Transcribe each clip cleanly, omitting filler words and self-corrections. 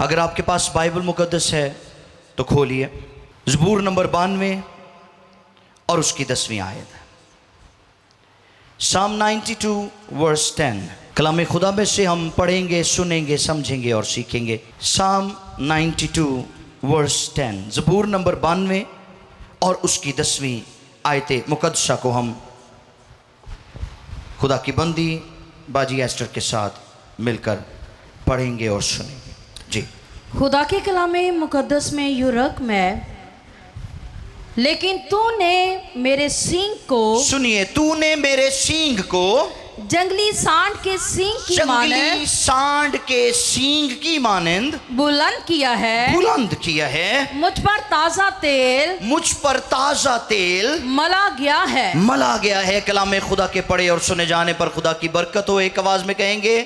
अगर आपके पास बाइबल मुकद्दस है तो खोलिए ज़बूर नंबर 92 और उसकी 10वीं आयत। साम 92 वर्स 10। कलाम खुदा में से हम पढ़ेंगे, सुनेंगे, समझेंगे और सीखेंगे। साम 92 वर्स 10, ज़बूर नंबर 92 और उसकी 10वीं आयत मुकद्दसा को हम खुदा की बंदी बाजी एस्टर के साथ मिलकर पढ़ेंगे और सुनेंगे। जी। खुदा के कलाम मुकद्दस में यूरक में, लेकिन तूने मेरे सींग को, सुनिए, तूने मेरे सींग को जंगली सांड के सींग की जंगली सांड के सींग की मानंद बुलंद किया है, बुलंद किया है। मुझ पर ताजा तेल, मुझ पर ताजा तेल मला गया है, मला गया है। कलाम खुदा के पढ़े और सुने जाने पर खुदा की बरकत हो। एक आवाज में कहेंगे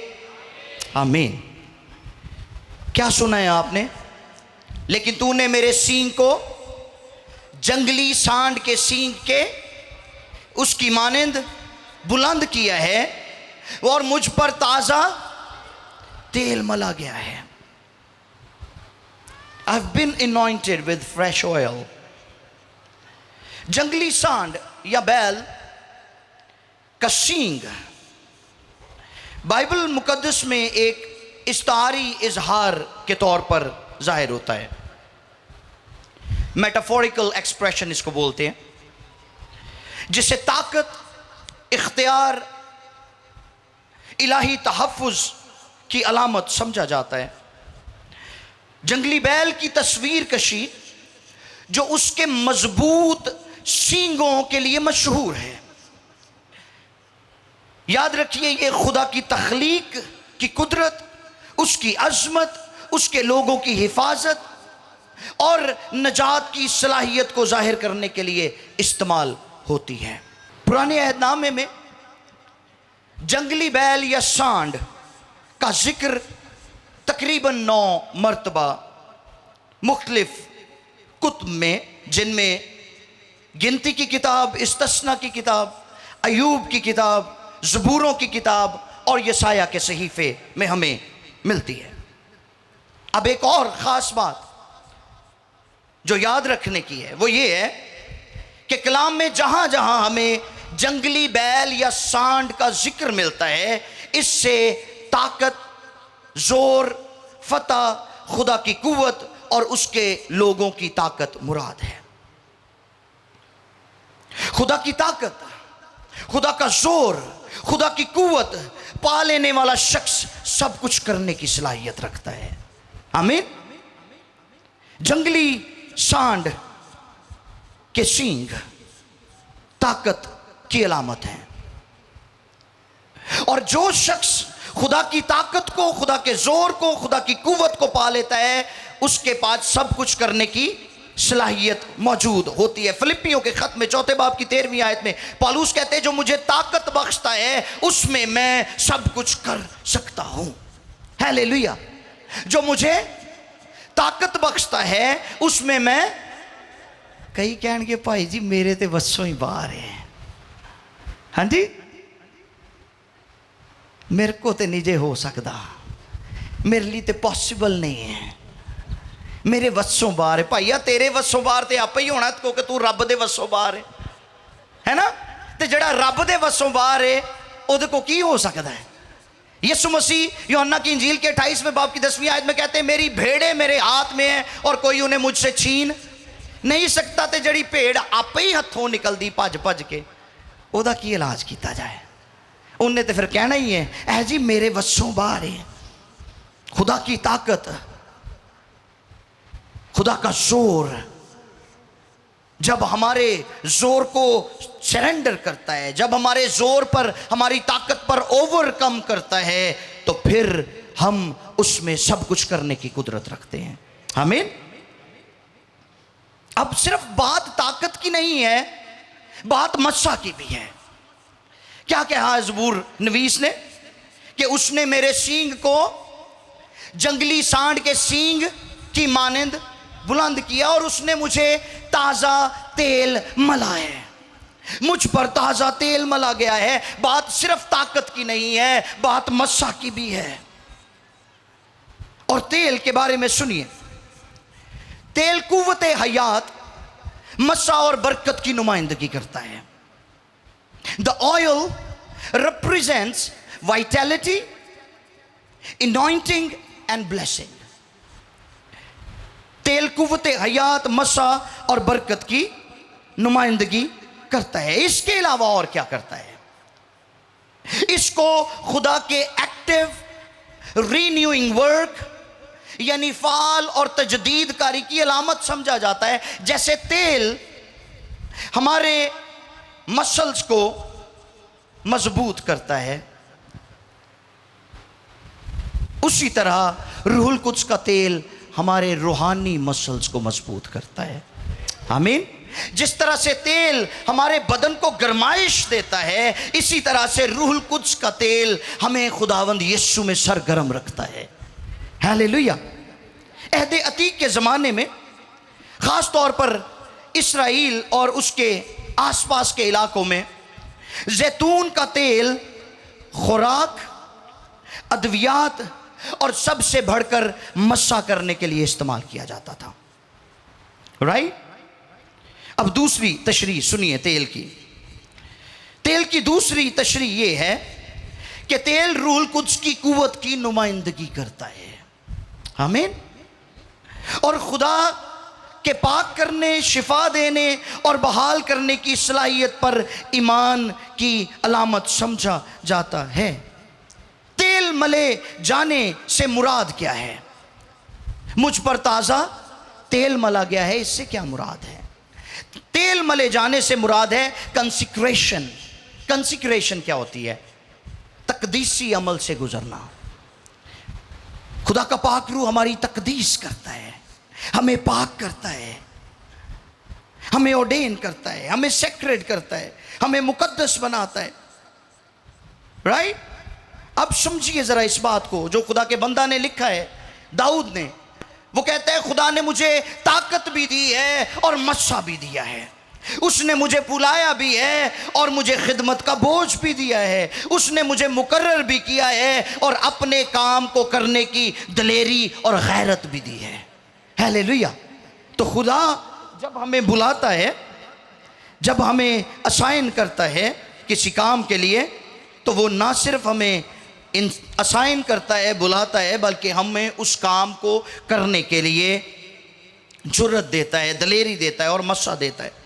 आमीन। क्या सुना है आपने? लेकिन तूने मेरे सींग को जंगली सांड के सींग के उसकी मानंद बुलंद किया है और मुझ पर ताजा तेल मला गया है। I've been anointed with fresh oil। जंगली सांड या बैल का सींग बाइबल मुकद्दस में एक इस्तारी इजहार के तौर पर जाहिर होता है। मेटाफोरिकल एक्सप्रेशन इसको बोलते हैं, जिसे ताकत, इख्तियार, इलाही तहफ़्फ़ुज़ की अलामत समझा जाता है। जंगली बैल की तस्वीर कशी जो उसके मजबूत सींगों के लिए मशहूर है। याद रखिए, ये खुदा की तख्लीक की कुदरत, उसकी अज़मत, उसके लोगों की हिफाजत और नजात की सलाहियत को जाहिर करने के लिए इस्तेमाल होती है। पुराने अहदनामे में जंगली बैल या सांड का जिक्र तकरीबन 9 मरतबा मुख्तलिफ कुतुब में, जिनमें गिनती की किताब, इस्तस्ना की किताब, अयूब की किताब, ज़बूरों की किताब और यसाया के सहीफ़े में हमें मिलती है। अब एक और ख़ास बात जो याद रखने की है वो ये है कि कलाम में जहाँ जहाँ हमें जंगली बैल या सांड का जिक्र मिलता है, इससे ताकत, जोर, फतह, खुदा की कुव्वत और उसके लोगों की ताकत मुराद है। खुदा की ताकत, खुदा का जोर, खुदा की कुव्वत पा लेने वाला शख्स सब कुछ करने की सलाहियत रखता है। आमीन। जंगली सांड के सींग ताकत की अलामत है, और जो शख्स खुदा की ताकत को, खुदा के जोर को, खुदा की कुव्वत को पा लेता है, उसके पास सब कुछ करने की सलाहियत मौजूद होती है। फिलिपियों के खत में 4 बाब की 13वीं आयत में पौलुस कहते हैं, जो मुझे ताकत बख्शता है उसमें मैं सब कुछ कर सकता हूं। हालेलुया। जो मुझे ताकत बख्शता है उसमें मैं, कई कहणगे भाई जी मेरे ते वसों ही बाहर है। हाँ जी, मेरे को तो नहीं जे हो सकता, मेरे लिए तो पॉसिबल नहीं है, मेरे वसों बाहर है। भाईया तेरे वसों बाहर तो आप ही होना, क्योंकि तू रब दे वसों बाहर है ना। तो जड़ा रब दे वसों बाहर है उहदे को की हो सकता है। यीशु मसीह यूहन्ना की इंजील के 28वें बाब की 10वीं आयत में कहते हैं, मेरी भेड़ें मेरे हाथ में है और कोई उन्हें मुझसे छीन नहीं सकता। तो जड़ी भेड़ आप ही हथों निकलती भज भज के, ਉਹਦਾ की इलाज किया जाए? उन्हें तो फिर कहना ही है, ऐ जी मेरे वसों बाहर है। खुदा की ताकत, खुदा का जोर जब हमारे जोर को सरेंडर करता है, जब हमारे जोर पर, हमारी ताकत पर ओवरकम करता है, तो फिर हम उसमें सब कुछ करने की कुदरत रखते हैं। आमीन। अब सिर्फ बात ताकत की नहीं है, बात मस्सा की भी है। क्या कहा ज़बूर नवीस ने कि उसने मेरे सींग को जंगली सांड के सींग की मानंद बुलंद किया और उसने मुझे ताज़ा तेल मला है। मुझ पर ताज़ा तेल मला गया है। बात सिर्फ ताकत की नहीं है, बात मस्सा की भी है। और तेल के बारे में सुनिए। तेल कुव्वत हयात, मसा और बरकत की नुमाइंदगी करता है। The oil represents vitality, anointing and blessing. तेल कुव्वत हयात, मसा और बरकत की नुमाइंदगी करता है। इसके अलावा और क्या करता है? इसको खुदा के एक्टिव रीन्यूइंग वर्क यानी फाल और तजदीद कारी की अलामत समझा जाता है। जैसे तेल हमारे मसल्स को मजबूत करता है, उसी तरह रूहुल कुद्स का तेल हमारे रूहानी मसल्स को मजबूत करता है। आमीन। जिस तरह से तेल हमारे बदन को गरमाइश देता है, इसी तरह से रूहुल कुद्स का तेल हमें खुदावंद यीशु में सरगर्म रखता है। हालेलुया। अहद अतीक के ज़माने में ख़ास तौर पर इसराइल और उसके आसपास के इलाकों में जैतून का तेल खुराक, अद्वियात और सबसे बढ़कर मस्सा करने के लिए इस्तेमाल किया जाता था। राइट। अब दूसरी तशरीह सुनिए तेल की। तेल की दूसरी तशरीह यह है कि तेल रूहुल कुद्स की कुव्वत की नुमाइंदगी करता है। आमीन। और खुदा के पाक करने, शिफा देने और बहाल करने की सलाहियत पर ईमान की अलामत समझा जाता है। तेल मले जाने से मुराद क्या है? मुझ पर ताज़ा तेल मला गया है, इससे क्या मुराद है? तेल मले जाने से मुराद है कंसिक्रेशन। कंसिक्रेशन क्या होती है? तकदीसी अमल से गुजरना। खुदा का पाक रूह हमारी तकदीस करता है, हमें पाक करता है, हमें ऑर्डेन करता है, हमें सेक्रेट करता है, हमें मुकद्दस बनाता है। राइट। अब समझिए जरा इस बात को जो खुदा के बंदा ने लिखा है, दाऊद ने। वो कहता है खुदा ने मुझे ताकत भी दी है और मस्सा भी दिया है। उसने मुझे बुलाया भी है और मुझे खिदमत का बोझ भी दिया है। उसने मुझे मुकर्रर भी किया है और अपने काम को करने की दलेरी और गैरत भी दी है। हालेलुया। तो खुदा जब हमें बुलाता है, जब हमें असाइन करता है किसी काम के लिए, तो वो ना सिर्फ हमें असाइन करता है, बुलाता है, बल्कि हमें उस काम को करने के लिए जुर्रत देता है, दलेरी देता है और मस्सा देता है।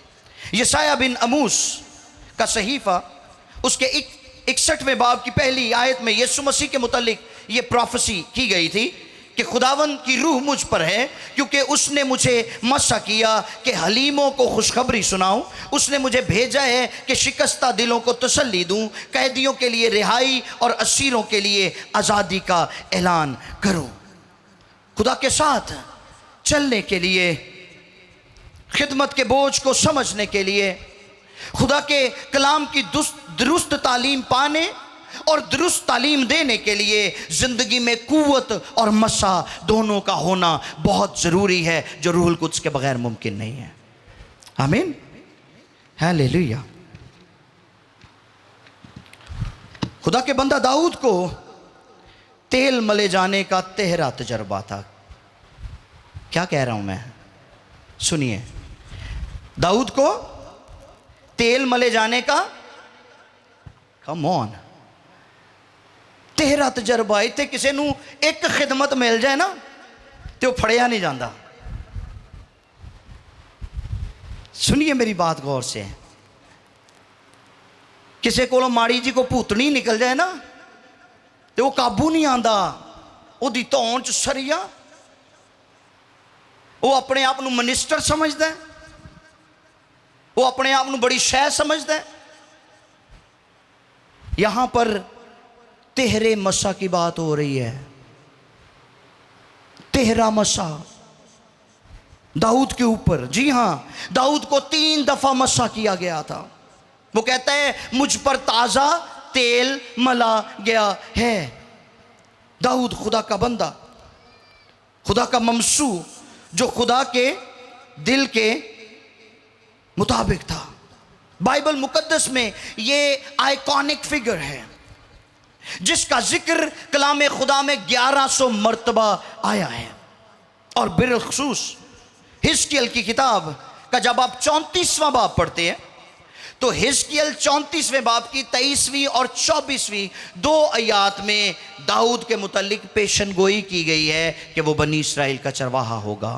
यशाया बिन अमूस का सहीफ़ा उसके 61वें बाब की पहली आयत में यीशु मसीह के मुतालिक ये प्रोफेसी की गई थी कि खुदावन की रूह मुझ पर है क्योंकि उसने मुझे मस्सा किया कि हलीमों को खुशखबरी सुनाऊं। उसने मुझे भेजा है कि शिकस्ता दिलों को तसल्ली दूं, कैदियों के लिए रिहाई और असीरों के लिए आज़ादी का ऐलान करूं। खुदा के साथ चलने के लिए, खिदमत के बोझ को समझने के लिए, खुदा के कलाम की दुरुस्त तालीम पाने और दुरुस्त तालीम देने के लिए ज़िंदगी में कुव्वत और मसा दोनों का होना बहुत ज़रूरी है, जो रूहुल कुद्स के बगैर मुमकिन नहीं है। आमीन। हालेलुया। खुदा के बंदा दाऊद को तेल मले जाने का तेहरा तजर्बा था। क्या कह रहा हूं मैं? सुनिए। दाऊद को तेल मले जाने का, कम ऑन, तेहरा तजर्बा। इतने किसी नू एक खिदमत मिल जाए ना तो फड़िया नहीं जाता। सुनिए मेरी बात गौर से। किसी को माड़ी जी को भूतनी निकल जाए ना तो वो काबू नहीं आता। ओदी धौन च सरिया, वो अपने आप को मिनिस्टर समझता है, वो अपने आप को बड़ी शह समझता है। यहां पर तेहरे मसा की बात हो रही है। तेहरा मसा दाऊद के ऊपर। जी हां, दाऊद को 3 दफा मसा किया गया था। वो कहता है मुझ पर ताजा तेल मला गया है। दाऊद खुदा का बंदा, खुदा का ममसू, जो खुदा के दिल के मुताबिक था। बाइबल मुकद्दस में ये आइकॉनिक फिगर है। जिसका जिक्र कलाम खुदा में 1100 मरतबा आया है। और बिलखसूस हिजकियल की किताब का जब आप 34वां बाब पढ़ते हैं तो हिजकियल 34वें बाब की 23वीं और 24वीं 2 आयात में दाऊद के मुतालिक पेशन गोई की गई है कि वो बनी इसराइल का चरवाहा होगा।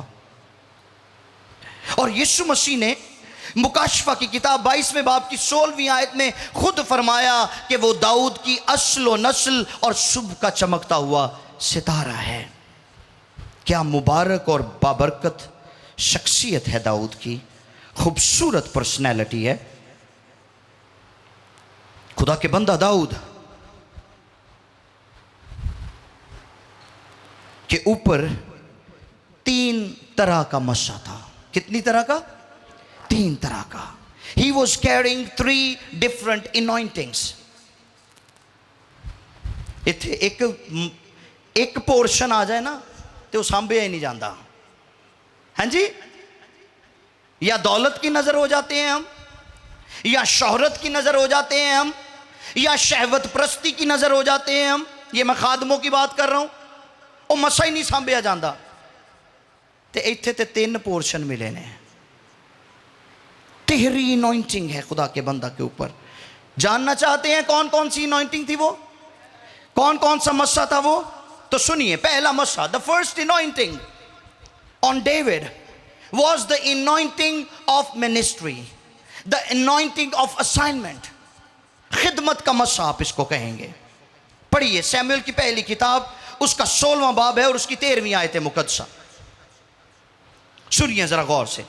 और यीशु मसीह ने मुकाशफा की किताब 22वें बाब की 16वीं आयत में खुद फरमाया कि वो दाऊद की अस्ल व नस्ल और शुभ का चमकता हुआ सितारा है। क्या मुबारक और बाबरकत शख्सियत है दाऊद की, खूबसूरत पर्सनैलिटी है। खुदा के बंदा दाऊद के ऊपर 3 तरह का मस्सा था। कितनी तरह का? 3 तरह का। He was carrying 3 different anointings। इत्थे एक पोर्शन आ जाए ना तो सांभे ही नहीं जाता। हाँ जी, या दौलत की नजर हो जाते हैं हम, या शोहरत की नजर हो जाते हैं हम, या शहवत प्रस्ती की नजर हो जाते हैं हम। ये मैं खादमों की बात कर रहा हूं, वो मसा ही नहीं सांभिया जाता। ते इत्थे ते 3 पोर्शन मिले ने। तिहरी अनॉइंटिंग है खुदा के बंदा के ऊपर। जानना चाहते हैं कौन कौन सी अनॉइंटिंग थी वो, कौन कौन सा मस्सा था वो? तो सुनिए, पहला मस्सा, the first anointing on David was the anointing of ministry, the anointing of assignment, खिदमत का मस्सा आप इसको कहेंगे। पढ़िए सैमुएल की पहली किताब, उसका 16वां बाब है और उसकी 13वीं आयत मुकद्दसा। सुनिए जरा गौर से,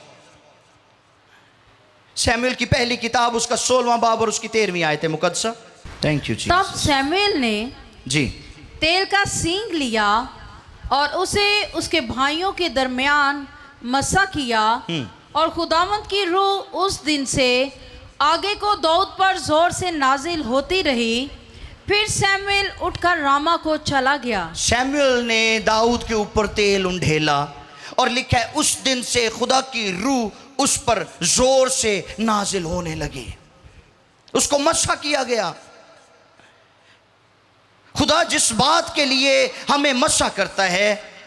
सैमुएल की पहली किताब, उसका 16वां बाब और उसकी 13वीं आयत मुकद्दसा। थैंक यू जी। तब सैमुएल ने जी तेल का सींग लिया और उसे उसके भाइयों के दरमियान मसा किया, और खुदावंद की रूह उस दिन से आगे को दाऊद पर जोर से नाजिल होती रही। फिर सैमुएल उठकर रामा को चला गया। सैमुएल ने दाऊद के ऊपर तेल उंडेला और लिखा है उस दिन से खुदा की रूह उस पर जोर से नाजिल होने लगी, उसको मसा किया गया। खुदा जिस बात के लिए हमें मसा करता है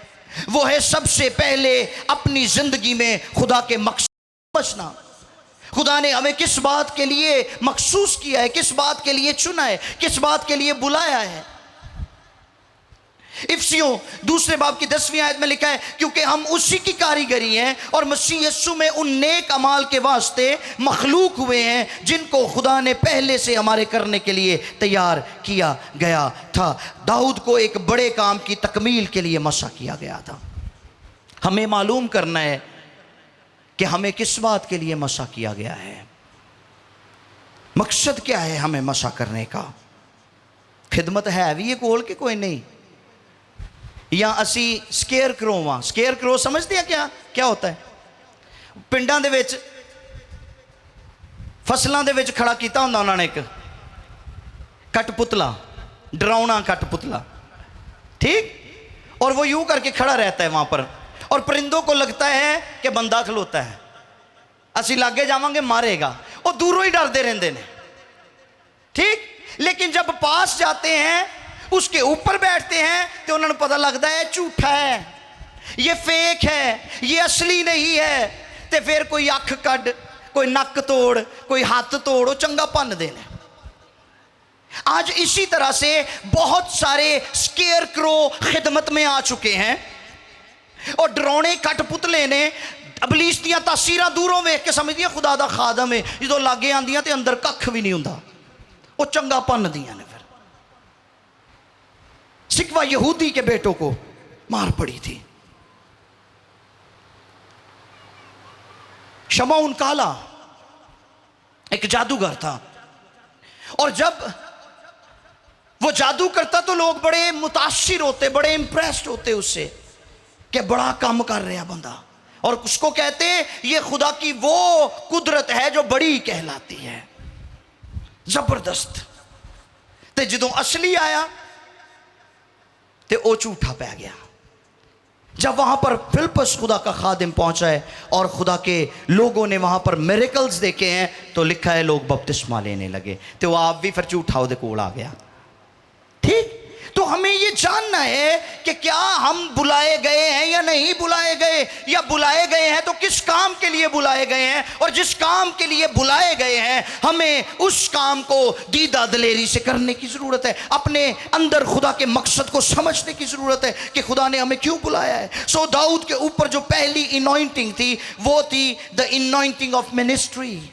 वो है सबसे पहले अपनी जिंदगी में खुदा के मकसद बचना। खुदा ने हमें किस बात के लिए मखसूस किया है, किस बात के लिए चुना है, किस बात के लिए बुलाया है। इफसियों 2 बाब की 10वीं आयत में लिखा है क्योंकि हम उसी की कारीगरी हैं और मसीह यीशु में उन नेक अमाल के वास्ते मखलूक हुए हैं जिनको खुदा ने पहले से हमारे करने के लिए तैयार किया गया था। दाऊद को एक बड़े काम की तकमील के लिए मसा किया गया था। हमें मालूम करना है कि हमें किस बात के लिए मसा किया गया है, मकसद क्या है हमें मसा करने का। खिदमत है भी ये कोल के कोई नहीं, या असी स्केयर क्रो वां। स्केयर क्रो समझते हैं क्या क्या होता है? पिंडां दे विच फसलों दे विच खड़ा किया हुंदा उन्होंने एक कठपुतला, डरावना कठपुतला, ठीक। और वो यूं करके खड़ा रहता है वहां पर और परिंदों को लगता है कि बंदा खलोता है, असी लागे जावांगे मारेगा, वो दूरों ही डरते रहते हैं, ठीक। लेकिन जब पास जाते हैं उसके ऊपर बैठते हैं तो उन्होंने पता लगता है झूठा है, ये फेक है, ये असली नहीं है। तो फिर कोई अख कड, कोई नक तोड़, कोई हाथ तोड़, वो चंगा भन देने। आज इसी तरह से बहुत सारे स्केयर क्रो खिदमत में आ चुके हैं और डरावने कठपुतले ने अबलीस दियां तासीरां दूरों वेख के समझ दिया खुदा दा खादम है, जो लागे आंदियां ते अंदर कख भी नहीं हुंदा, वो चंगा भन दियां ने। सिकवा यहूदी के बेटों को मार पड़ी थी। शमौन काला एक जादूगर था और जब वो जादू करता तो लोग बड़े मुतासिर होते, बड़े इंप्रेस्ड होते उससे कि बड़ा काम कर रहा बंदा, और उसको कहते ये खुदा की वो कुदरत है जो बड़ी कहलाती है, जबरदस्त। ते जदों असली आया ते ओ झूठा पै गया। जब वहां पर फिलिप्पस खुदा का खादिम पहुंचा है और खुदा के लोगों ने वहां पर मिरेकल्स देखे हैं तो लिखा है लोग बपतिस्मा लेने लगे, तो वो आप भी फिर झूठा उहदे कोल आ गया, तो हमें ये जानना है कि क्या हम बुलाए गए हैं या नहीं बुलाए गए, या बुलाए गए हैं तो किस काम के लिए बुलाए गए हैं, और जिस काम के लिए बुलाए गए हैं हमें उस काम को दीदा दिलेरी से करने की ज़रूरत है। अपने अंदर खुदा के मकसद को समझने की ज़रूरत है कि खुदा ने हमें क्यों बुलाया है। सो दाऊद के ऊपर जो पहली इनॉइंटिंग थी वो थी द इनॉइंटिंग ऑफ मिनिस्ट्री,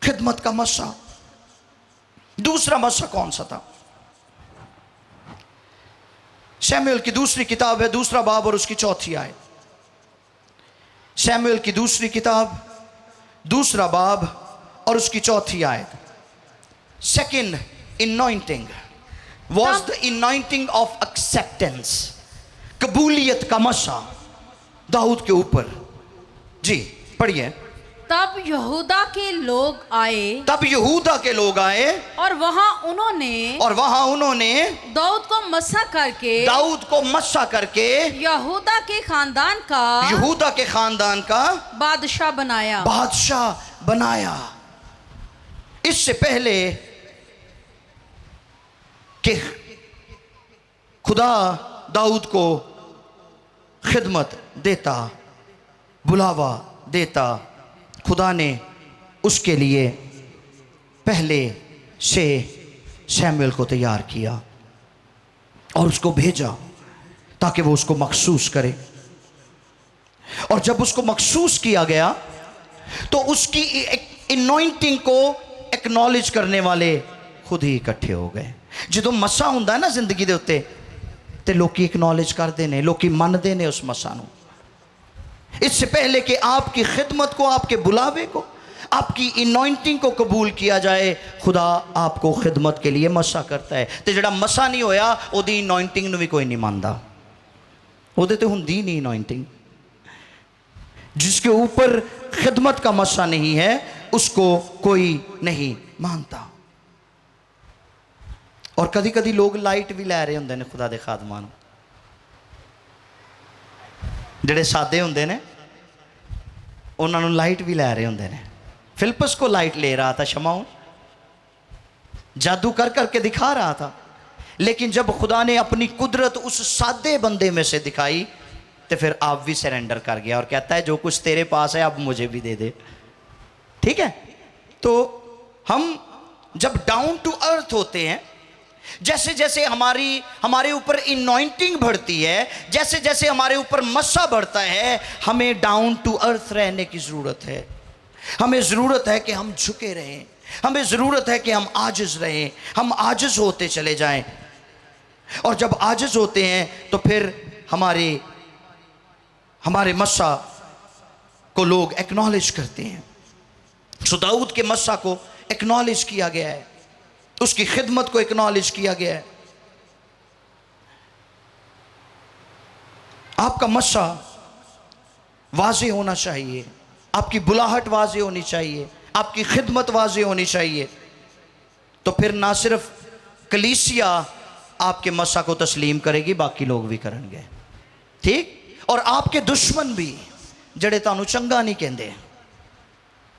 खिदमत का मसा। दूसरा मसा कौन सा था? शमूएल की दूसरी किताब है, दूसरा बाब और उसकी चौथी आयत। शमूएल की दूसरी किताब, दूसरा बाब और उसकी चौथी आयत। Second anointing was the anointing of acceptance, कबूलियत का मसा दाऊद के ऊपर। जी पढ़िए। तब यहूदा के लोग आए, तब यहूदा के लोग आए और वहां उन्होंने दाऊद को मसा करके यहूदा के खानदान का बादशाह बनाया। इससे पहले कि खुदा दाऊद को खिदमत देता, बुलावा देता, खुदा ने उसके लिए पहले से शमूएल को तैयार किया और उसको भेजा ताकि वो उसको मखसूस करे। और जब उसको मखसूस किया गया तो उसकी इनॉइंटिंग को एक्नॉलेज करने वाले खुद ही इकट्ठे हो गए। जो मसा हुंदा है ना जिंदगी दे उत्ते, ते लोकी एक्नॉलेज करते ने, लोकी मनते ने उस मसा नूं। इससे पहले कि आपकी खिदमत को, आपके बुलावे को, आपकी इनॉइंटिंग को कबूल किया जाए, खुदा आपको खिदमत के लिए मसा करता है। तो जिहड़ा मसा नहीं होया ओदी इनॉइंटिंग नूं भी कोई नहीं मानदा, ओदे ते हुंदी नहीं इनॉइंटिंग। जिसके ऊपर खिदमत का मसा नहीं है उसको कोई नहीं मानता। और कदी कदी लोग लाइट भी लै रहे होंदे ने खुदा दे खादमां नूं, ਜਿਹੜੇ सादे होंदे ने उन्होंने लाइट भी लै रहे होंदे ने। फिलिप्पस को लाइट ले रहा था शमौन, जादू कर करके दिखा रहा था, लेकिन जब खुदा ने अपनी कुदरत उस सादे बंदे में से दिखाई तो फिर आप भी सरेंडर कर गया और कहता है जो कुछ तेरे पास है अब मुझे भी दे दे। ठीक है, तो हम जब डाउन टू अर्थ होते हैं, जैसे जैसे हमारे ऊपर इनॉइंटिंग बढ़ती है, जैसे जैसे हमारे ऊपर मसा बढ़ता है, हमें डाउन टू अर्थ रहने की ज़रूरत है। हमें ज़रूरत है कि हम झुके रहें, हमें ज़रूरत है कि हम आजिज़ रहें, हम आजिज़ होते चले जाएं। और जब आजिज़ होते हैं तो फिर हमारे मसा को लोग एक्नॉलेज करते हैं। सो दाऊद के मसा को एक्नॉलेज किया गया है, उसकी खिदमत को एक्नॉलेज किया गया है। आपका मसा वाज़े होना चाहिए, आपकी बुलाहट वाज़े होनी चाहिए, आपकी खिदमत वाज़े होनी चाहिए। तो फिर ना सिर्फ कलीसिया आपके मसा को तस्लीम करेगी, बाकी लोग भी करेंगे। ठीक, और आपके दुश्मन भी जड़े तानू चंगा नहीं कहते।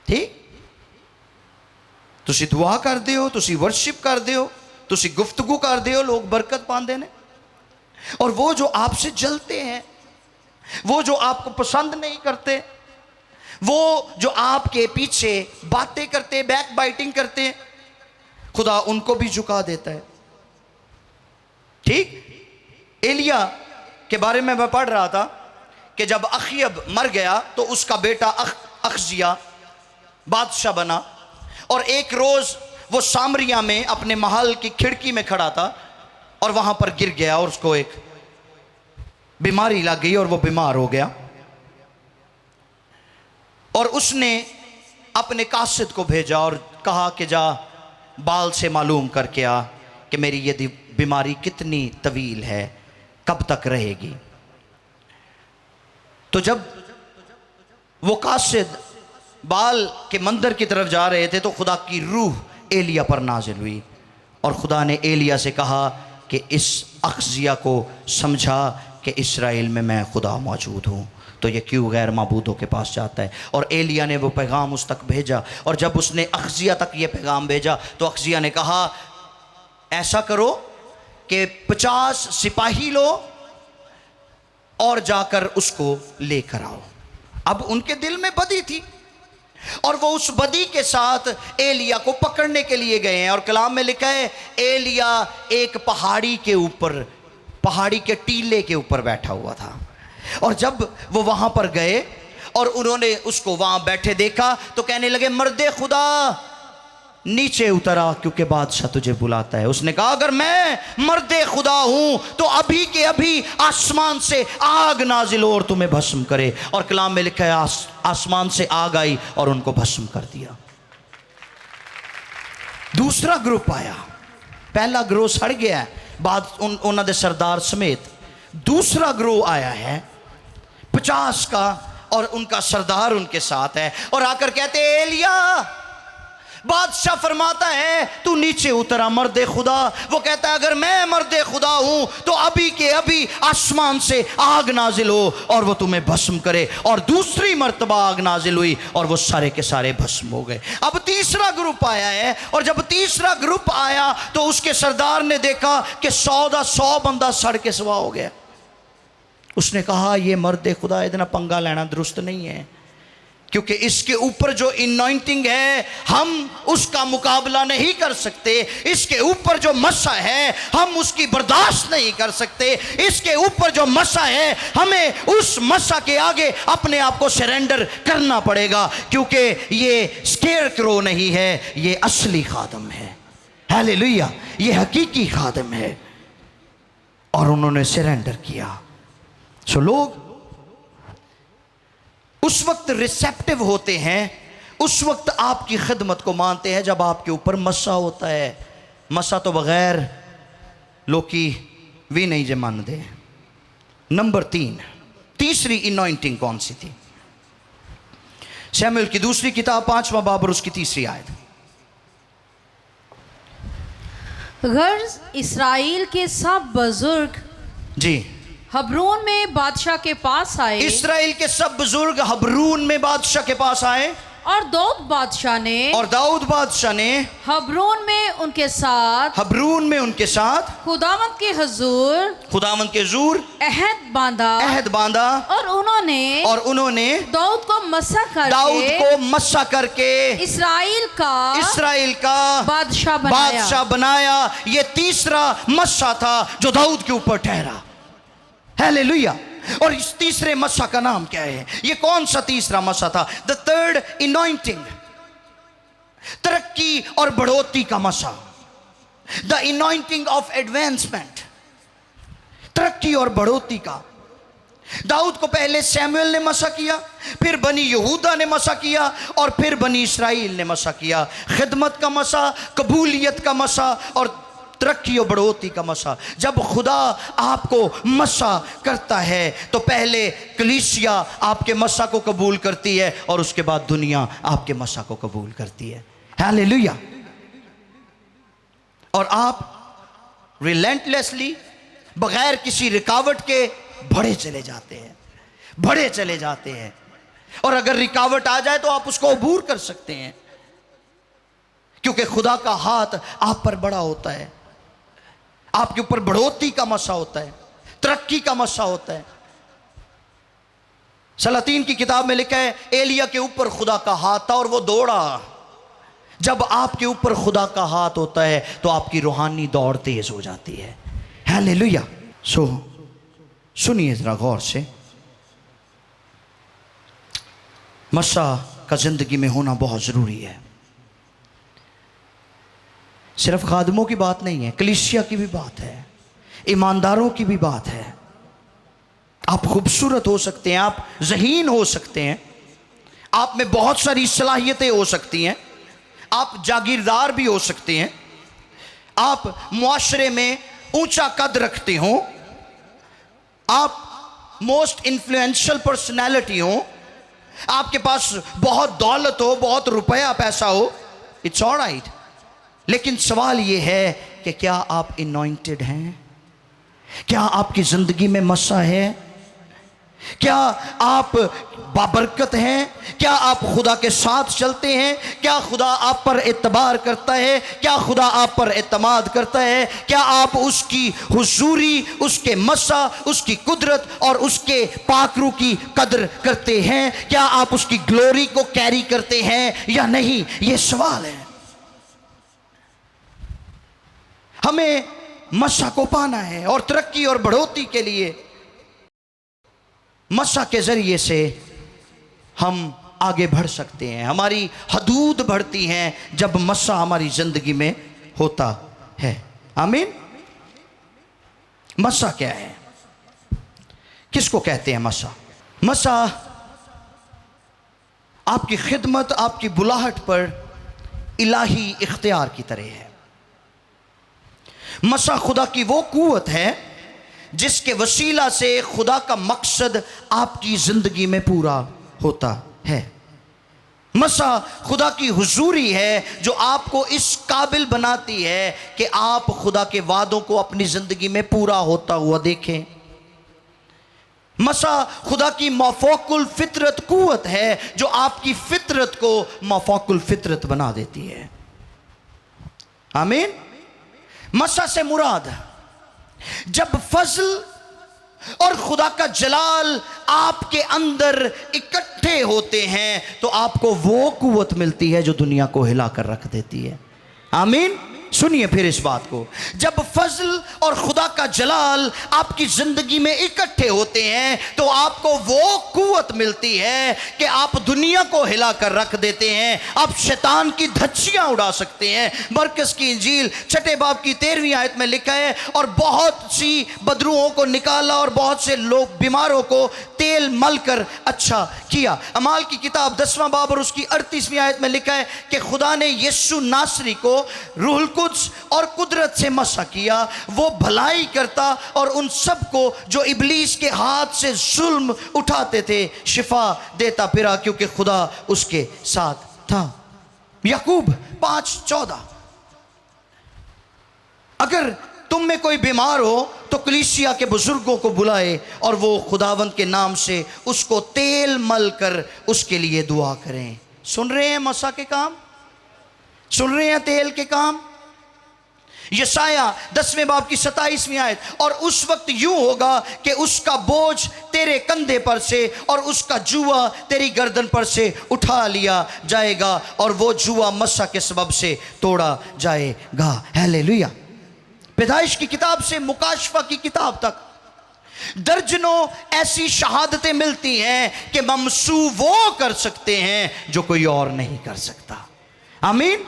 ठीक, तुसी दुआ करते हो, तुसी वर्शिप करते हो, तुसी गुफ्तगू करते हो, लोग बरकत पाते हैं। और वो जो आपसे जलते हैं, वो जो आपको पसंद नहीं करते, वो जो आपके पीछे बातें करते, बैक बाइटिंग करते, खुदा उनको भी झुका देता है। ठीक, एलिया के बारे में मैं पढ़ रहा था कि जब अखयब मर गया तो उसका बेटा अखजिया बादशाह बना, और एक रोज वो सामरिया में अपने महल की खिड़की में खड़ा था और वहां पर गिर गया और उसको एक बीमारी लग गई और वो बीमार हो गया। और उसने अपने कासिद को भेजा और कहा कि जा बाल से मालूम करके आ कि मेरी ये बीमारी कितनी तवील है, कब तक रहेगी। तो जब वो कासिद बाल के मंदिर की तरफ जा रहे थे तो खुदा की रूह एलिया पर नाजिल हुई और खुदा ने एलिया से कहा कि इस अखजिया को समझा कि इस्राएल में मैं खुदा मौजूद हूँ, तो ये क्यों गैर माबूदों के पास जाता है। और एलिया ने वो पैगाम उस तक भेजा, और जब उसने अखजिया तक ये पैगाम भेजा तो अखजिया ने कहा ऐसा करो कि 50 सिपाही लो और जाकर उसको लेकर आओ। अब उनके दिल में बदी थी और वो उस बदी के साथ एलिया को पकड़ने के लिए गए हैं। और कलाम में लिखा है एलिया एक पहाड़ी के ऊपर, पहाड़ी के टीले के ऊपर बैठा हुआ था। और जब वो वहां पर गए और उन्होंने उसको वहां बैठे देखा तो कहने लगे, मर्दे खुदा नीचे उतरा क्योंकि बादशाह तुझे बुलाता है। उसने कहा, अगर मैं मर्दे खुदा हूं तो अभी के अभी आसमान से आग नाजिल हो और तुम्हें भस्म करे। और कलाम में लिखा है आसमान से आग आई और उनको भस्म कर दिया। दूसरा ग्रुप आया, पहला ग्रोह सड़ गया बाद उन्होंने सरदार समेत। दूसरा ग्रोह आया है 50 का और उनका सरदार उनके साथ है और आकर कहते, एलिया बादशाह फरमाता है तू नीचे उतरा मर्दे खुदा। वो कहता है, अगर मैं मर्दे खुदा हूं तो अभी के अभी आसमान से आग नाजिल हो और वो तुम्हें भस्म करे। और दूसरी मर्तबा आग नाजिल हुई और वो सारे के सारे भस्म हो गए। अब तीसरा ग्रुप आया है और जब तीसरा ग्रुप आया तो उसके सरदार ने देखा कि 100 बंदा सड़ के सवा हो गया। उसने कहा, ये मर्दे खुदा इतना पंगा लेना दुरुस्त नहीं है, क्योंकि इसके ऊपर जो इनॉइंटिंग है हम उसका मुकाबला नहीं कर सकते। इसके ऊपर जो मसा है हम उसकी बर्दाश्त नहीं कर सकते। इसके ऊपर जो मसा है हमें उस मसा के आगे अपने आप को सरेंडर करना पड़ेगा, क्योंकि ये स्केयर क्रो नहीं है, ये असली खादम है। हालेलुया, ये हकीकी खादम है। और उन्होंने सरेंडर किया। सो लोग उस वक्त रिसेप्टिव होते हैं, उस वक्त आपकी खिदमत को मानते हैं जब आपके ऊपर मसा होता है। मसा तो बगैर लोकी भी नहीं जे मान दे। नंबर 3, तीसरी इनॉइंटिंग कौन सी थी? शमूएल की दूसरी किताब 5वां बाब और उसकी 3री आयत। घर इस्राएल के सब बुजुर्ग जी हब्रोन में बादशाह के पास आए। इस्राएल के सब बुजुर्ग हब्रून में बादशाह के पास आए और दाऊद बादशाह ने हब्रोन में उनके साथ खुदावंद के हुजूर अहद बांधा और उन्होंने दाऊद को मसा करके इस्राएल का बादशाह बनाया। ये तीसरा मसा था जो दाऊद के ऊपर ठहरा। हालेलुया। और इस तीसरे मसा का नाम क्या है? ये कौन सा तीसरा मसा था? द थर्ड इनॉइंटिंग, तरक्की और बढ़ोतरी का मसा। द इनॉइंटिंग ऑफ एडवांसमेंट, तरक्की और बढ़ोतरी का। दाऊद को पहले शमूएल ने मसा किया, फिर बनी यहूदा ने मसा किया और फिर बनी इस्राएल ने मसा किया। खिदमत का मसा, कबूलियत का मसा और तरक्की और बढ़ोतरी का मसा। जब खुदा आपको मसा करता है तो पहले कलीसिया आपके मसा को कबूल करती है और उसके बाद दुनिया आपके मसा को कबूल करती है। हालेलुया। और आप रिलेंटलेसली बगैर किसी रुकावट के बढ़े चले जाते हैं। और अगर रुकावट आ जाए तो आप उसको अबूर कर सकते हैं, क्योंकि खुदा का हाथ आप पर बड़ा होता है। आपके ऊपर बढ़ोतरी का मसा होता है, तरक्की का मसा होता है। सलातीन की किताब में लिखा है एलिया के ऊपर खुदा का हाथ था और वो दौड़ा। जब आपके ऊपर खुदा का हाथ होता है तो आपकी रूहानी दौड़ तेज हो जाती है। हालेलुया। सुनिए जरा गौर से, मसा का जिंदगी में होना बहुत जरूरी है। सिर्फ खादमों की बात नहीं है, कलीसिया की भी बात है, ईमानदारों की भी बात है। आप खूबसूरत हो सकते हैं, आप ज़हीन हो सकते हैं, आप में बहुत सारी सलाहियतें हो सकती हैं, आप जागीरदार भी हो सकते हैं, आप मुआशरे में ऊंचा कद रखते हो, आप मोस्ट इन्फ्लुएंशियल पर्सनैलिटी हो, आपके पास बहुत दौलत हो, बहुत रुपया पैसा हो। It's alright. लेकिन सवाल यह है कि क्या आप इनॉइंटेड हैं? क्या आपकी जिंदगी में मसा है? क्या आप बाबरकत हैं? क्या आप खुदा के साथ चलते हैं? क्या खुदा आप पर एतबार करता है? क्या खुदा आप पर एतमाद करता है? क्या आप उसकी हुजूरी, उसके मसा, उसकी कुदरत और उसके पाकरू की कदर करते हैं? क्या आप उसकी ग्लोरी को कैरी करते हैं या नहीं? ये सवाल है। हमें मसा को पाना है और तरक्की और बढ़ोतरी के लिए मसा के जरिए से हम आगे बढ़ सकते हैं। हमारी हदूद बढ़ती हैं जब मसा हमारी जिंदगी में होता है। आमीन। मसा क्या है? किसको कहते हैं मसा? मसा आपकी खिदमत, आपकी बुलाहट पर इलाही इख्तियार की तरह है। मसा खुदा की वो कुव्वत है जिसके वसीला से खुदा का मकसद आपकी जिंदगी में पूरा होता है। मसा खुदा की हुजूरी है जो आपको इस काबिल बनाती है कि आप खुदा के वादों को अपनी जिंदगी में पूरा होता हुआ देखें। मसा खुदा की मौफूकुल फितरत कुव्वत है जो आपकी फितरत को मौफूकुल फितरत बना देती है। आमीन। मसा से मुराद जब फजल और खुदा का जलाल आपके अंदर इकट्ठे होते हैं तो आपको वो कुव्वत मिलती है जो दुनिया को हिलाकर रख देती है। आमीन। सुनिए फिर इस बात को, जब फजल और खुदा का जलाल आपकी जिंदगी में इकट्ठे होते हैं तो आपको वो कुव्वत मिलती है कि आप दुनिया को हिलाकर रख देते हैं, आप शैतान की धज्जियां उड़ा सकते हैं। मरकस की इंजील 6 बाब की 13वीं आयत में लिखा है, और बहुत सी बदरूहों को निकाला और बहुत से लोग बीमारों को तेल मल कर अच्छा किया। अमाल की किताब 10वां बाब और उसकी 38वीं आयत में लिखा है कि खुदा ने यीशु नासरी को रूहुल कुद्स और कुदरत से मसा किया। वो भलाई करता और उन सब को जो इब्लीस के हाथ से जुल्म उठाते थे शिफा देता फिरा, क्योंकि खुदा उसके साथ था। याकूब 5:14। अगर तुम में कोई बीमार हो तो कलीसिया के बुजुर्गों को बुलाए और वो खुदावंद के नाम से उसको तेल मल कर उसके लिए दुआ करें। सुन रहे हैं मसा के काम? सुन रहे हैं तेल के काम? यशाया 10वें बाब की 27वीं आयत, और उस वक्त यूं होगा कि उसका बोझ तेरे कंधे पर से और उसका जुआ तेरी गर्दन पर से उठा लिया जाएगा और वो जुआ मसा के सबब से तोड़ा जाएगा। हालेलुया। पैदाइश की किताब से मुकाशफा की किताब तक दर्जनों ऐसी शहादतें मिलती हैं कि ममसू वो कर सकते हैं जो कोई और नहीं कर सकता। आमीन।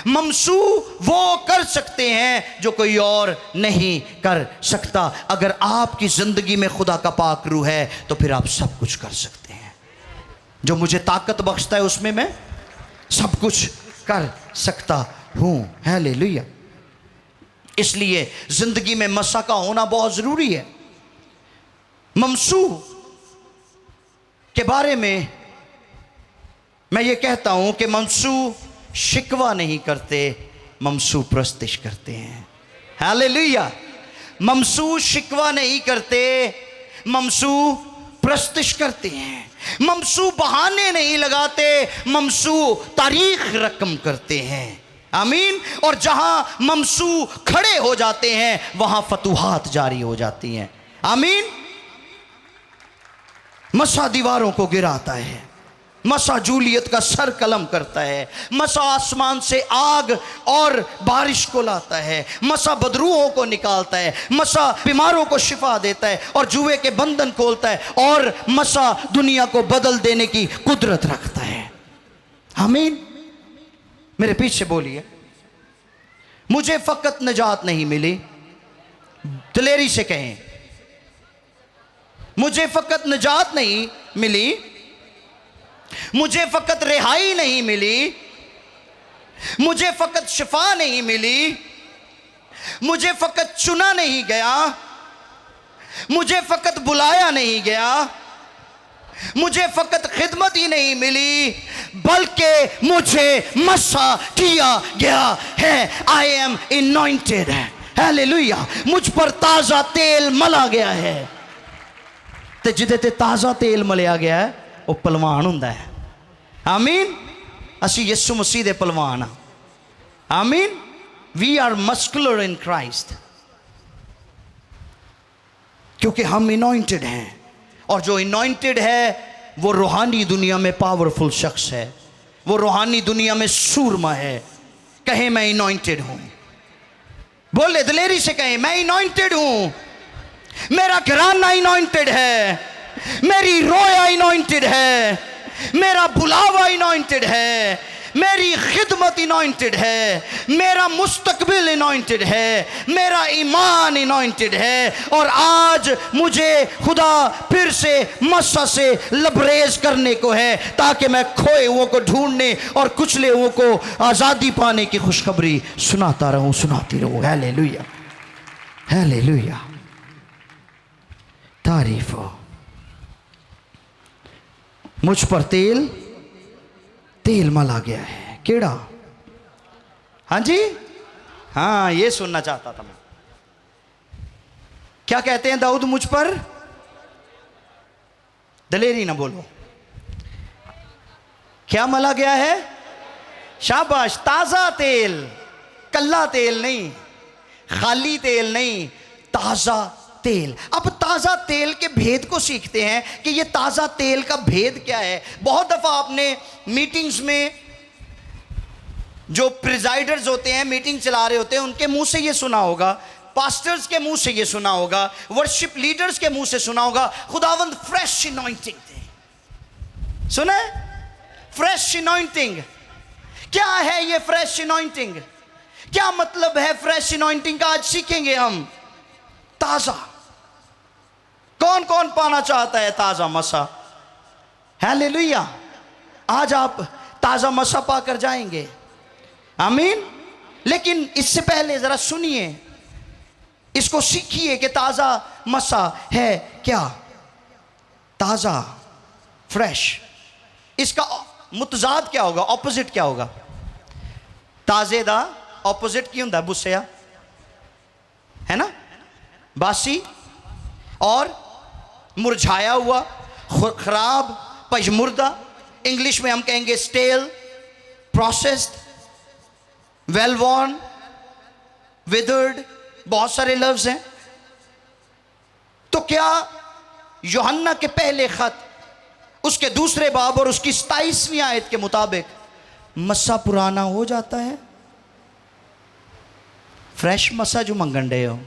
ममसू वो कर सकते हैं जो कोई और नहीं कर सकता। अगर आपकी जिंदगी में खुदा का पाक रूह है तो फिर आप सब कुछ कर सकते हैं। जो मुझे ताकत बख्शता है उसमें मैं सब कुछ कर सकता हूं। हालेलुया। इसलिए जिंदगी में मसा का होना बहुत जरूरी है। ममसू के बारे में मैं ये कहता हूं कि ममसू शिकवा नहीं करते, ममसू प्रस्तिश करते हैं। हालेलुया। ममसू शिकवा नहीं करते, ममसू प्रस्तिश करते हैं। ममसू बहाने नहीं लगाते, ममसू तारीख रकम करते हैं। आमीन। और जहां ममसू खड़े हो जाते हैं वहां फतूहात जारी हो जाती हैं। आमीन। मसा दीवारों को गिराता है, मसा जूलियत का सर कलम करता है, मसा आसमान से आग और बारिश को लाता है, मसा बदरूहों को निकालता है, मसा बीमारों को शिफा देता है और जुए के बंधन खोलता है, और मसा दुनिया को बदल देने की कुदरत रखता है। आमीन। मेरे पीछे बोलिए, मुझे फकत निजात नहीं मिली, दिलेरी से कहें, मुझे फकत निजात नहीं मिली, मुझे फकत रिहाई नहीं मिली, मुझे फकत शिफा नहीं मिली, मुझे फकत चुना नहीं गया, मुझे फकत बुलाया नहीं गया, मुझे फकत खिदमत ही नहीं मिली, बल्कि मुझे मसा किया गया है। I am anointed. हालेलुया। मुझ पर ताजा तेल मला गया है। ਤੇ ਜਿਹਦੇ ਤੇ ਤਾਜ਼ਾ ਤੇਲ ਮਲਿਆ ਗਿਆ ਹੈ ਉਹ ਪਹਿਲਵਾਨ ਹੁੰਦਾ ਹੈ। ਆਮੀਨ। ਅਸੀਂ ਯਿਸੂ ਮਸੀਹ ਦੇ ਪਹਿਲਵਾਨ ਹਾਂ। आमीन। We are muscular in Christ, क्योंकि हम इनॉइंटेड हैं, और जो इनॉइंटेड है वो रूहानी दुनिया में पावरफुल शख्स है, वो रूहानी दुनिया में सूरमा है। कहे मैं इनॉइंटेड हूं, बोले दिलेरी से कहे मैं इनॉइंटेड हूं। मेरा घराना इनॉइंटेड है, मेरी रोया इनॉइंटेड है, मेरा बुलावा इनॉइंटेड है, मेरी खिदमत इनॉइंटेड है, मेरा मुस्तकबिल इनॉइंटेड है, मेरा ईमान इनॉइंटेड है। और आज मुझे खुदा फिर से मस्सा से लबरेज करने को है, ताकि मैं खोए हुओं को ढूंढने और कुचले हुओं को आज़ादी पाने की खुशखबरी सुनाता रहूं, सुनाती रहूं। हालेलुया, हालेलुया, तारीफ हो। मुझ पर तेल मला गया है। केड़ा? हाँ जी, हाँ, ये सुनना चाहता था मैं। क्या कहते हैं दाऊद मुझ पर? दलेरी ना बोलो। क्या मला गया है? शाबाश, ताजा तेल, कल्ला तेल नहीं, खाली तेल नहीं, ताजा तेल। अब ताज़ा तेल के भेद को सीखते हैं कि ये ताज़ा तेल का भेद क्या है। बहुत दफ़ा आपने मीटिंग्स में जो प्रिजाइडर्स होते हैं, मीटिंग चला रहे होते हैं, उनके मुंह से ये सुना होगा, पास्टर्स के मुंह से ये सुना होगा, वर्शिप लीडर्स के मुंह से सुना होगा, खुदावंद फ्रेश इनॉइंटिंग थे। सुने? फ्रेश इनॉइंटिंग क्या है? ये फ्रेश इनॉइंटिंग क्या मतलब है? फ्रेश इनॉइंटिंग का आज सीखेंगे हम। ताज़ा, कौन कौन पाना चाहता है ताज़ा मसा? हालेलुया। आज आप ताज़ा मसा पाकर जाएंगे। आमीन। लेकिन इससे पहले ज़रा सुनिए, इसको सीखिए कि ताज़ा मसा है क्या। ताज़ा, फ्रेश, इसका मुतजाद क्या होगा? ऑपोजिट क्या होगा? ताज़े दा ऑपोजिट की हुंदा? बुस्सेया, है ना? बासी और मुरझाया हुआ, खराब, पजमुर्दा। इंग्लिश में हम कहेंगे stale, processed, well worn, withered, बहुत सारे लफ्ज हैं। तो क्या यूहन्ना के पहले खत उसके दूसरे बाब और उसकी 27वीं आयत के मुताबिक मस्सा पुराना हो जाता है? फ्रेश मस्सा जो मंगन डे हो,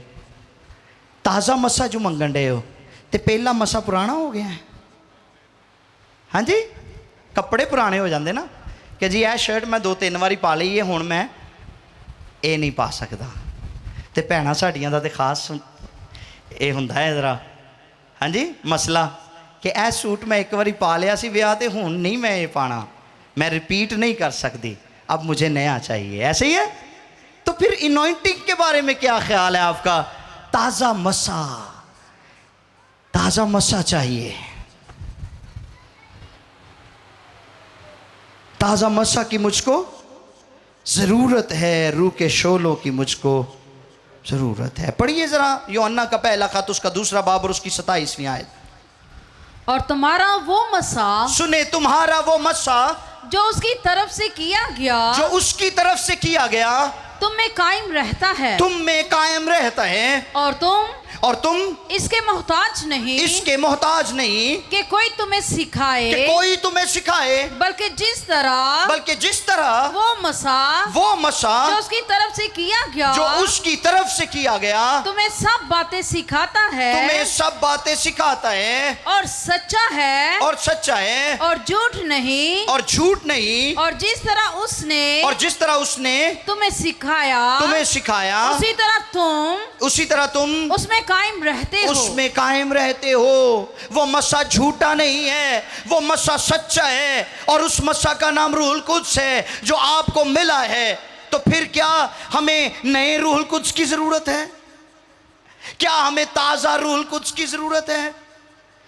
ताज़ा मस्सा जो मंगन डे हो, तो पहला मस्सा पुराना हो गया है। हाँ जी, कपड़े पुराने हो जाते ना, कि जी यह शर्ट मैं 2-3 बारी पा ली है, हुण मैं ये नहीं पा सकता। तो भैणां साडियां दा ते खास ये हुंदा है ज़रा, हाँ जी, मसला कि यह सूट मैं एक बारी पा लिया सी विआह, तो हुण नहीं मैं ये पाना, मैं रिपीट नहीं कर सकती, अब मुझे नया चाहिए। ऐसे ही है। तो फिर इनॉइंटिंग के बारे में क्या ख्याल है आपका? ताज़ा मसा, ताज़ा मसा चाहिए। ताज़ा मसा की मुझको ज़रूरत है, रूह के शोलों की मुझको ज़रूरत है। पढ़िए ज़रा यूहन्ना का पहला खत, उसका दूसरा बाब और उसकी 27वीं आयत। और तुम्हारा वो मसा, सुने, तुम्हारा वो मसा जो उसकी तरफ से किया गया, जो उसकी तरफ से किया गया, तुम में कायम रहता है, तुम में कायम रहता है, और तुम इसके मोहताज नहीं, इसके मोहताज नहीं कि कोई तुम्हें सिखाए, कि कोई तुम्हें सिखाए, बल्कि जिस तरह वो मसा जो उसकी तरफ से किया गया, जो उसकी तरफ से किया गया, तुम्हें सब बातें सिखाता है, तुम्हें सब बातें सिखाता है, और सच्चा है, और सच्चा है, और झूठ नहीं, और झूठ नहीं, और जिस तरह उसने तुम्हें सिखाया, उसी तरह तुम उसमें कायम रहते हो। वो मसा झूठा नहीं है, वो मसा सच्चा है, और उस मसा का नाम रूहुल कुद्स है जो आपको मिला है। तो फिर क्या हमें नए रूहुल कुद्स की जरूरत है? क्या हमें ताजा रूहुल कुद्स की जरूरत है?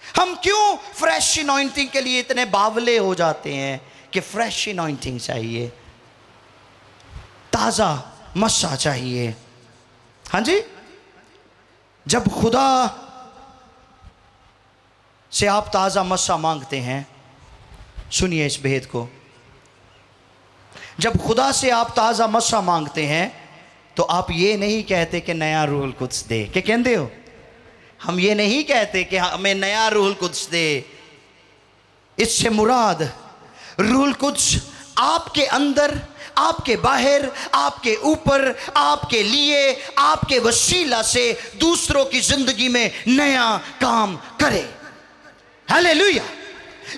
हम क्यों फ्रेश इनॉइंटिंग के लिए इतने बावले हो जाते हैं कि फ्रेश इनॉइंटिंग चाहिए, ताजा मसा चाहिए? हाँ जी, जब खुदा से आप ताज़ा मस्सा मांगते हैं, सुनिए इस भेद को, जब खुदा से आप ताज़ा मस्सा मांगते हैं तो आप ये नहीं कहते कि नया रूहुल कुद्स दे। क्या कहते हो? हम ये नहीं कहते कि हमें नया रूहुल कुद्स दे। इससे मुराद रूहुल कुद्स आपके अंदर, आपके बाहर, आपके ऊपर, आपके लिए, आपके वसीला से दूसरों की जिंदगी में नया काम करे। हालेलुया।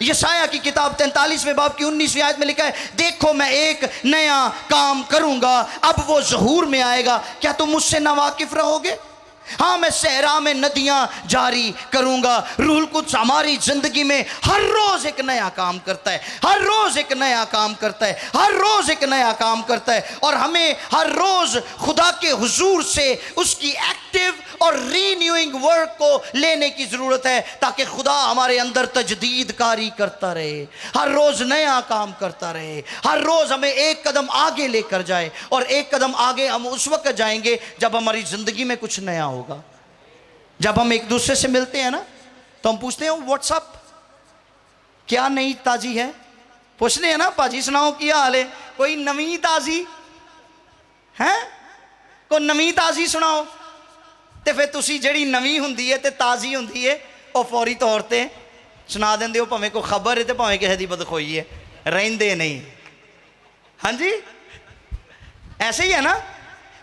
यशाया की किताब 43वें बाब की 19वीं आयत में लिखा है, देखो मैं एक नया काम करूंगा, अब वो ज़हूर में आएगा, क्या तुम मुझसे नावाकिफ रहोगे? हाँ, मैं सहरा में नदियां जारी करूंगा। रूहुल कुद्स हमारी जिंदगी में हर रोज एक नया काम करता है, हर रोज एक नया काम करता है, हर रोज एक नया काम करता है। और हमें हर रोज खुदा के हुजूर से उसकी एक्टिव और रीन्यूइंग वर्क को लेने की जरूरत है, ताकि खुदा हमारे अंदर तजदीद कारी करता रहे, हर रोज नया काम करता रहे, हर रोज हमें एक कदम आगे लेकर जाए। और एक कदम आगे हम उस वक्त जाएंगे जब हमारी जिंदगी में कुछ नया होगा। जब हम एक दूसरे से मिलते हैं ना, तो हम पूछते हैं व्हाट्सअप, क्या नई ताजी है? पूछते हैं ना, पाजी सुनाओ क्या हाल है, कोई नवी ताजी है? कोई नवी ताजी सुनाओ। तो फिर तुसी जड़ी नवी हुंदी है ते ताजी हुंदी है, वो फौरी तौर पर सुना देंगे हो, भावें कोई खबर है तो भावें किसी की बदखोई है, रेंदे नहीं। हाँ जी, ऐसे ही है ना।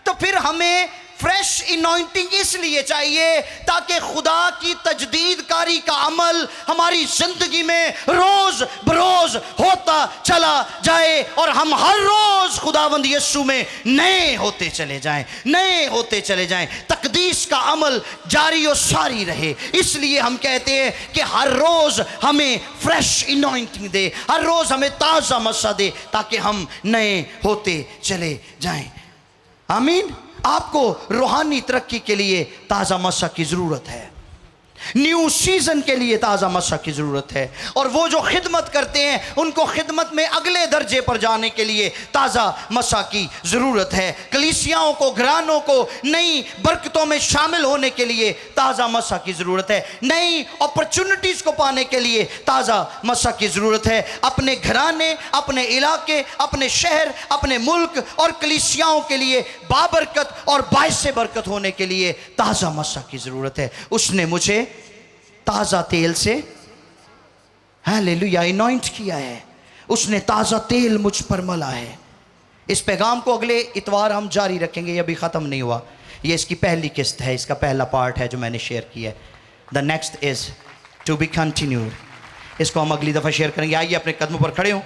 तो फिर हमें फ्रेश इनॉइंटिंग इसलिए चाहिए ताकि खुदा की तजदीद कारी का अमल हमारी जिंदगी में रोज बरोज होता चला जाए और हम हर रोज खुदावंद यीशु में नए होते चले जाएं, नए होते चले जाएं। तकदीस का अमल जारी और सारी रहे। इसलिए हम कहते हैं कि हर रोज हमें फ्रेश इनॉइंटिंग दे, हर रोज हमें ताज़ा मस्सा दे, ताकि हम नए होते चले जाएं। आमीन। आपको रूहानी तरक्की के लिए ताज़ा मस्सा की ज़रूरत है, न्यू सीजन के लिए ताज़ा मस्सा की ज़रूरत है। और वो जो खिदमत करते हैं उनको खिदमत में अगले दर्जे पर जाने के लिए ताज़ा मस्सा की ज़रूरत है। कलीसियाओं को, घरानों को नई बरकतों में शामिल होने के लिए ताज़ा मस्सा की ज़रूरत है। नई अपॉर्चुनिटीज़ को पाने के लिए ताज़ा मस्सा की ज़रूरत है। अपने घराने, अपने इलाके, अपने शहर, अपने मुल्क और कलीसियाओं के लिए बाबरकत और बाइस बरकत होने के लिए ताज़ा मस्सा की ज़रूरत है। उसने मुझे ताज़ा तेल से हालेलुया इनॉइंट किया है, उसने ताज़ा तेल मुझ पर मला है। इस पैगाम को अगले इतवार हम जारी रखेंगे, ये अभी ख़त्म नहीं हुआ, ये इसकी पहली किस्त है, इसका पहला पार्ट है जो मैंने शेयर किया है। The next is to be continued. इसको हम अगली दफ़ा शेयर करेंगे। आइए अपने कदमों पर खड़े हों।